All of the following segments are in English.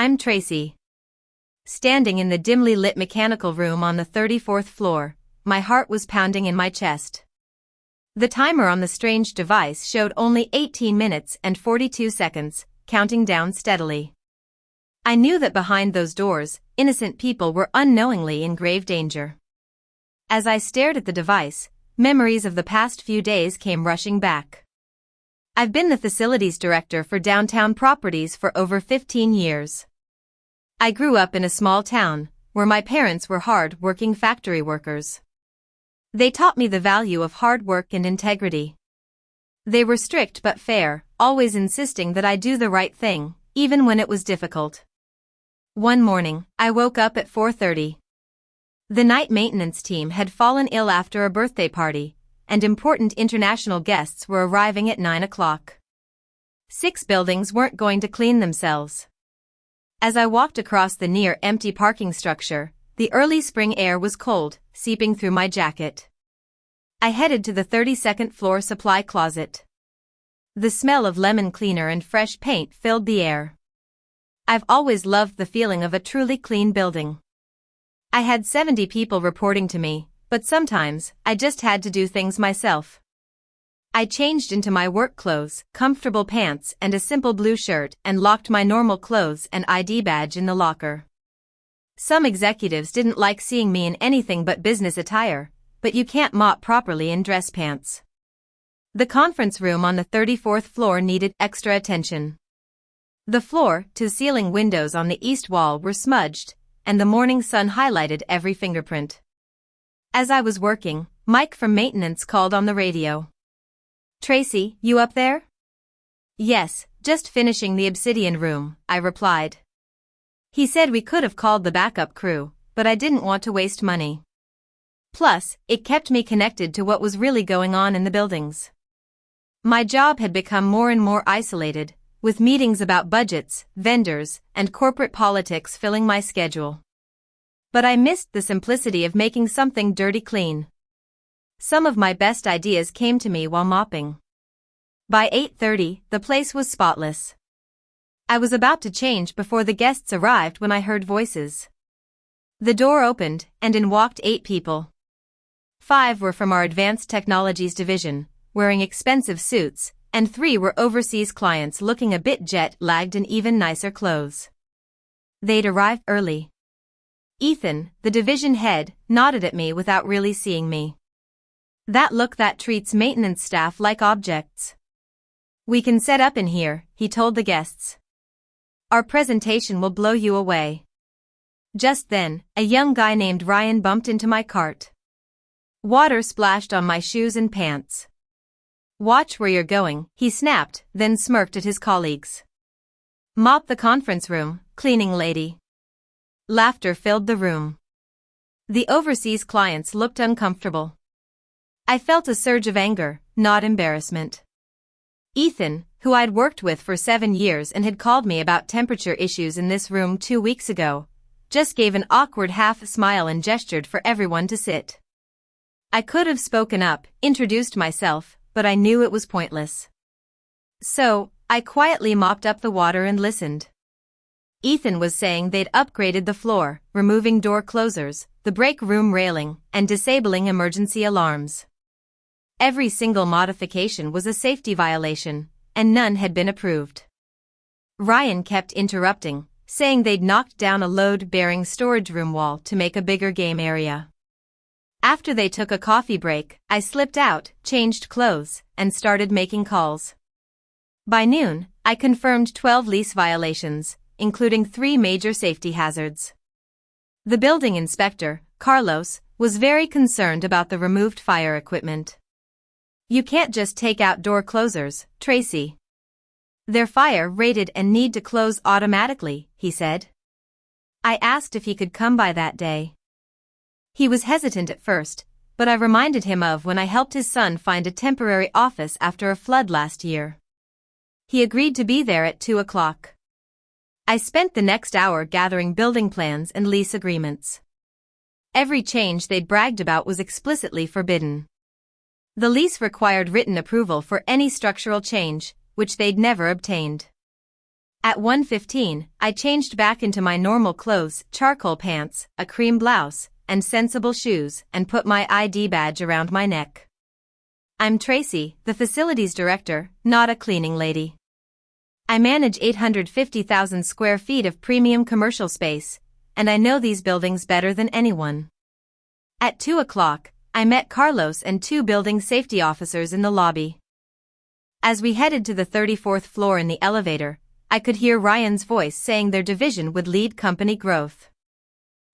I'm Tracy. Standing in the dimly lit mechanical room on the 34th floor, my heart was pounding in my chest. The timer on the strange device showed only 18 minutes and 42 seconds, counting down steadily. I knew that behind those doors, innocent people were unknowingly in grave danger. As I stared at the device, memories of the past few days came rushing back. I've been the facilities director for downtown properties for over 15 years. I grew up in a small town, where my parents were hard-working factory workers. They taught me the value of hard work and integrity. They were strict but fair, always insisting that I do the right thing, even when it was difficult. One morning, I woke up at 4:30. The night maintenance team had fallen ill after a birthday party, and important international guests were arriving at 9 o'clock. 6 buildings weren't going to clean themselves. As I walked across the near-empty parking structure, the early spring air was cold, seeping through my jacket. I headed to the 32nd floor supply closet. The smell of lemon cleaner and fresh paint filled the air. I've always loved the feeling of a truly clean building. I had 70 people reporting to me, but sometimes I just had to do things myself. I changed into my work clothes, comfortable pants and a simple blue shirt, and locked my normal clothes and ID badge in the locker. Some executives didn't like seeing me in anything but business attire, but you can't mop properly in dress pants. The conference room on the 34th floor needed extra attention. The floor-to-ceiling windows on the east wall were smudged, and the morning sun highlighted every fingerprint. As I was working, Mike from maintenance called on the radio. "Tracy, you up there?" "Yes, just finishing the obsidian room," I replied. He said we could have called the backup crew, but I didn't want to waste money. Plus, it kept me connected to what was really going on in the buildings. My job had become more and more isolated, with meetings about budgets, vendors, and corporate politics filling my schedule. But I missed the simplicity of making something dirty clean. Some of my best ideas came to me while mopping. By 8:30, the place was spotless. I was about to change before the guests arrived when I heard voices. The door opened, and in walked 8 people. 5 were from our advanced technologies division, wearing expensive suits, and 3 were overseas clients looking a bit jet-lagged in even nicer clothes. They'd arrived early. Ethan, the division head, nodded at me without really seeing me. That look that treats maintenance staff like objects. "We can set up in here," he told the guests. "Our presentation will blow you away." Just then, a young guy named Ryan bumped into my cart. Water splashed on my shoes and pants. "Watch where you're going," he snapped, then smirked at his colleagues. "Mop the conference room, cleaning lady." Laughter filled the room. The overseas clients looked uncomfortable. I felt a surge of anger, not embarrassment. Ethan, who I'd worked with for 7 years and had called me about temperature issues in this room 2 weeks ago, just gave an awkward half-smile and gestured for everyone to sit. I could have spoken up, introduced myself, but I knew it was pointless. So, I quietly mopped up the water and listened. Ethan was saying they'd upgraded the floor, removing door closers, the break room railing, and disabling emergency alarms. Every single modification was a safety violation, and none had been approved. Ryan kept interrupting, saying they'd knocked down a load-bearing storage room wall to make a bigger game area. After they took a coffee break, I slipped out, changed clothes, and started making calls. By noon, I confirmed 12 lease violations, including 3 major safety hazards. The building inspector, Carlos, was very concerned about the removed fire equipment. "You can't just take out door closers, Tracy. They're fire-rated and need to close automatically," he said. I asked if he could come by that day. He was hesitant at first, but I reminded him of when I helped his son find a temporary office after a flood last year. He agreed to be there at 2 o'clock. I spent the next hour gathering building plans and lease agreements. Every change they'd bragged about was explicitly forbidden. The lease required written approval for any structural change, which they'd never obtained. At 1:15, I changed back into my normal clothes, charcoal pants, a cream blouse, and sensible shoes, and put my ID badge around my neck. I'm Tracy, the facilities director, not a cleaning lady. I manage 850,000 square feet of premium commercial space, and I know these buildings better than anyone. At 2 o'clock, I met Carlos and 2 building safety officers in the lobby. As we headed to the 34th floor in the elevator, I could hear Ryan's voice saying their division would lead company growth.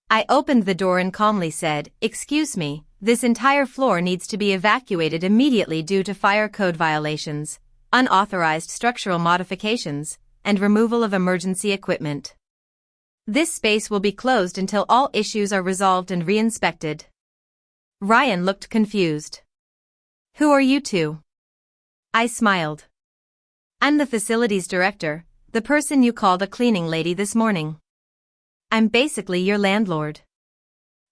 I opened the door and calmly said, "Excuse me, this entire floor needs to be evacuated immediately due to fire code violations, unauthorized structural modifications, and removal of emergency equipment. This space will be closed until all issues are resolved and re-inspected." Ryan looked confused. "Who are you two?" I smiled. "I'm the facilities director, the person you called a cleaning lady this morning. I'm basically your landlord."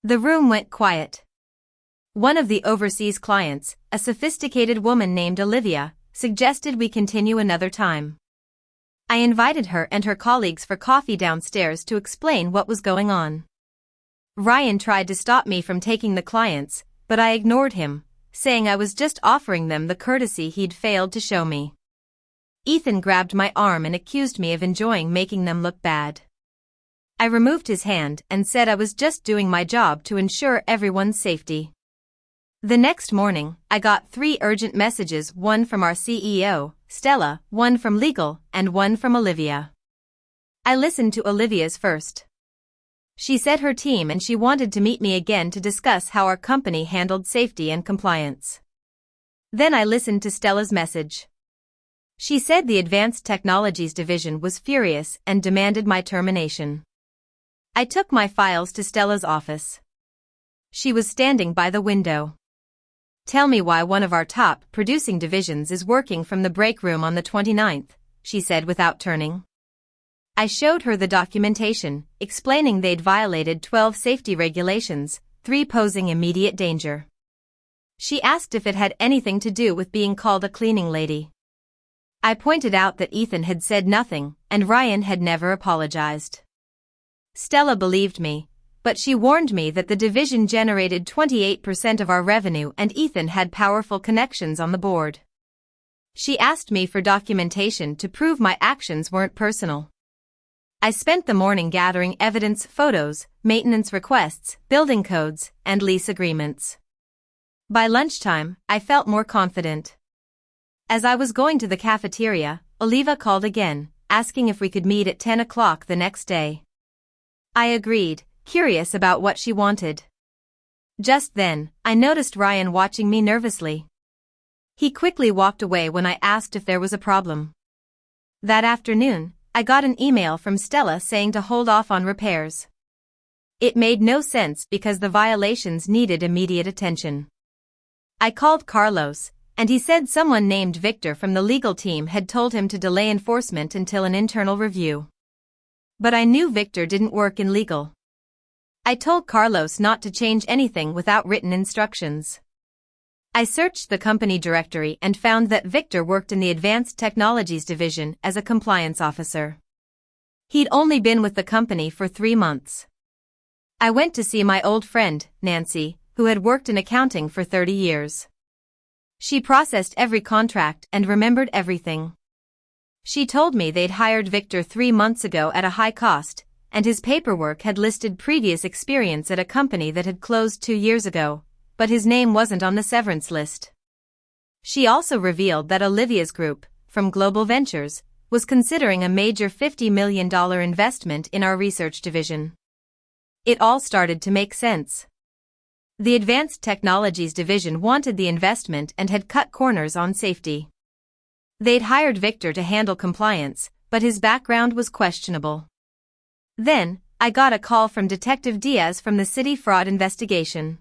The room went quiet. One of the overseas clients, a sophisticated woman named Olivia, suggested we continue another time. I invited her and her colleagues for coffee downstairs to explain what was going on. Ryan tried to stop me from taking the clients, but I ignored him, saying I was just offering them the courtesy he'd failed to show me. Ethan grabbed my arm and accused me of enjoying making them look bad. I removed his hand and said I was just doing my job to ensure everyone's safety. The next morning, I got 3 urgent messages, one from our CEO, Stella, one from legal, and one from Olivia. I listened to Olivia's first. She said her team and she wanted to meet me again to discuss how our company handled safety and compliance. Then I listened to Stella's message. She said the Advanced Technologies division was furious and demanded my termination. I took my files to Stella's office. She was standing by the window. "Tell me why one of our top producing divisions is working from the break room on the 29th, she said without turning. I showed her the documentation, explaining they'd violated 12 safety regulations, 3 posing immediate danger. She asked if it had anything to do with being called a cleaning lady. I pointed out that Ethan had said nothing, and Ryan had never apologized. Stella believed me, but she warned me that the division generated 28% of our revenue and Ethan had powerful connections on the board. She asked me for documentation to prove my actions weren't personal. I spent the morning gathering evidence, photos, maintenance requests, building codes, and lease agreements. By lunchtime, I felt more confident. As I was going to the cafeteria, Oliva called again, asking if we could meet at 10 o'clock the next day. I agreed, curious about what she wanted. Just then, I noticed Ryan watching me nervously. He quickly walked away when I asked if there was a problem. That afternoon, I got an email from Stella saying to hold off on repairs. It made no sense because the violations needed immediate attention. I called Carlos, and he said someone named Victor from the legal team had told him to delay enforcement until an internal review. But I knew Victor didn't work in legal. I told Carlos not to change anything without written instructions. I searched the company directory and found that Victor worked in the Advanced Technologies division as a compliance officer. He'd only been with the company for 3 months. I went to see my old friend, Nancy, who had worked in accounting for 30 years. She processed every contract and remembered everything. She told me they'd hired Victor 3 months ago at a high cost, and his paperwork had listed previous experience at a company that had closed 2 years ago, but his name wasn't on the severance list. She also revealed that Olivia's group, from Global Ventures, was considering a major $50 million investment in our research division. It all started to make sense. The Advanced Technologies division wanted the investment and had cut corners on safety. They'd hired Victor to handle compliance, but his background was questionable. Then, I got a call from Detective Diaz from the city fraud investigation.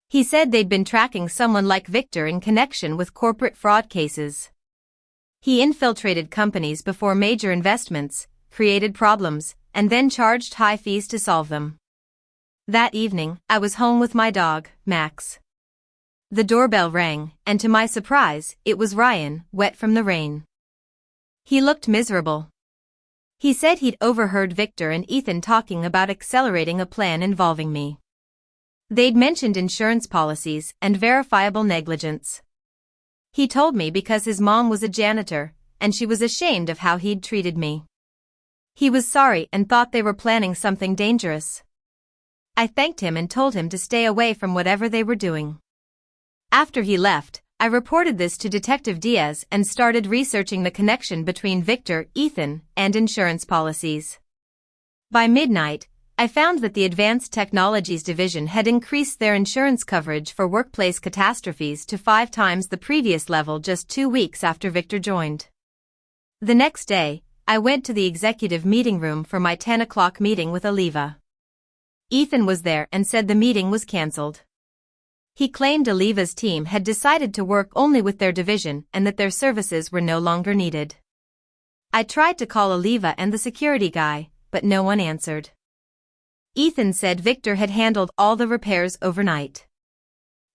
He said they'd been tracking someone like Victor in connection with corporate fraud cases. He infiltrated companies before major investments, created problems, and then charged high fees to solve them. That evening, I was home with my dog, Max. The doorbell rang, and to my surprise, it was Ryan, wet from the rain. He looked miserable. He said he'd overheard Victor and Ethan talking about accelerating a plan involving me. They'd mentioned insurance policies and verifiable negligence. He told me because his mom was a janitor, and she was ashamed of how he'd treated me. He was sorry and thought they were planning something dangerous. I thanked him and told him to stay away from whatever they were doing. After he left, I reported this to Detective Diaz and started researching the connection between Victor, Ethan, and insurance policies. By midnight, I found that the Advanced Technologies Division had increased their insurance coverage for workplace catastrophes to 5 times the previous level just 2 weeks after Victor joined. The next day, I went to the executive meeting room for my 10 o'clock meeting with Aliva. Ethan was there and said the meeting was cancelled. He claimed Aliva's team had decided to work only with their division and that their services were no longer needed. I tried to call Aliva and the security guy, but no one answered. Ethan said Victor had handled all the repairs overnight.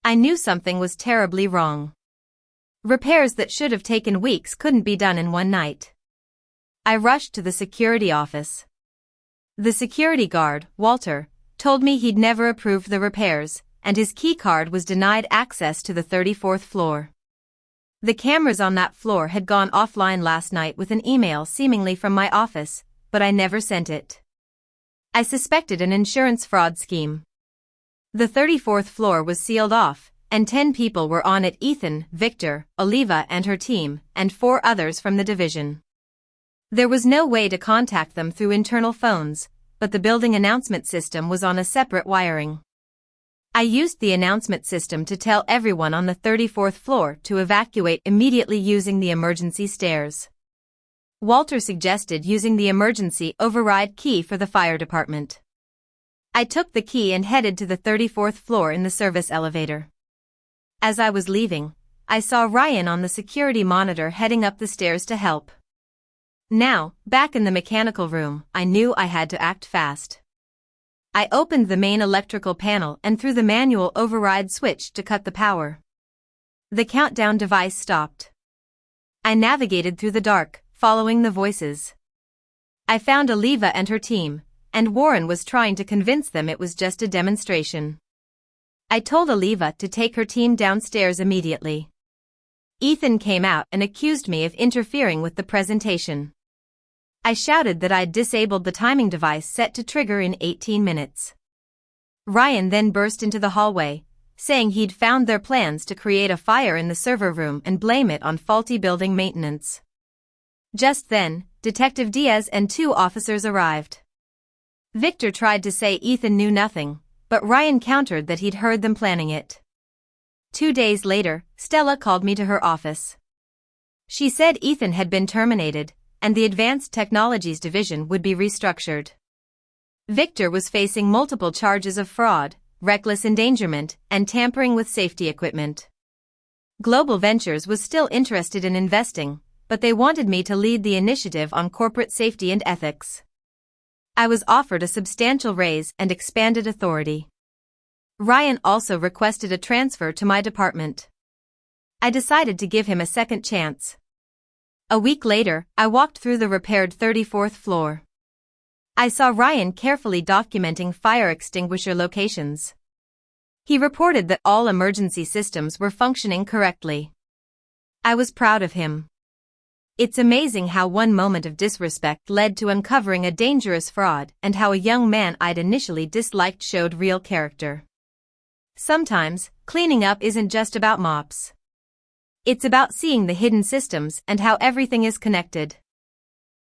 I knew something was terribly wrong. Repairs that should have taken weeks couldn't be done in one night. I rushed to the security office. The security guard, Walter, told me he'd never approved the repairs, and his keycard was denied access to the 34th floor. The cameras on that floor had gone offline last night with an email seemingly from my office, but I never sent it. I suspected an insurance fraud scheme. The 34th floor was sealed off, and 10 people were on it: Ethan, Victor, Aliva and her team, and 4 others from the division. There was no way to contact them through internal phones, but the building announcement system was on a separate wiring. I used the announcement system to tell everyone on the 34th floor to evacuate immediately using the emergency stairs. Walter suggested using the emergency override key for the fire department. I took the key and headed to the 34th floor in the service elevator. As I was leaving, I saw Ryan on the security monitor heading up the stairs to help. Now, back in the mechanical room, I knew I had to act fast. I opened the main electrical panel and threw the manual override switch to cut the power. The countdown device stopped. I navigated through the dark, following the voices. I found Aliva and her team, and Warren was trying to convince them it was just a demonstration. I told Aliva to take her team downstairs immediately. Ethan came out and accused me of interfering with the presentation. I shouted that I'd disabled the timing device set to trigger in 18 minutes. Ryan then burst into the hallway, saying he'd found their plans to create a fire in the server room and blame it on faulty building maintenance. Just then, Detective Diaz and 2 officers arrived. Victor tried to say Ethan knew nothing, but Ryan countered that he'd heard them planning it. 2 days later, Stella called me to her office. She said Ethan had been terminated, and the Advanced Technologies Division would be restructured. Victor was facing multiple charges of fraud, reckless endangerment, and tampering with safety equipment. Global Ventures was still interested in investing, but they wanted me to lead the initiative on corporate safety and ethics. I was offered a substantial raise and expanded authority. Ryan also requested a transfer to my department. I decided to give him a second chance. A week later, I walked through the repaired 34th floor. I saw Ryan carefully documenting fire extinguisher locations. He reported that all emergency systems were functioning correctly. I was proud of him. It's amazing how one moment of disrespect led to uncovering a dangerous fraud and how a young man I'd initially disliked showed real character. Sometimes, cleaning up isn't just about mops. It's about seeing the hidden systems and how everything is connected.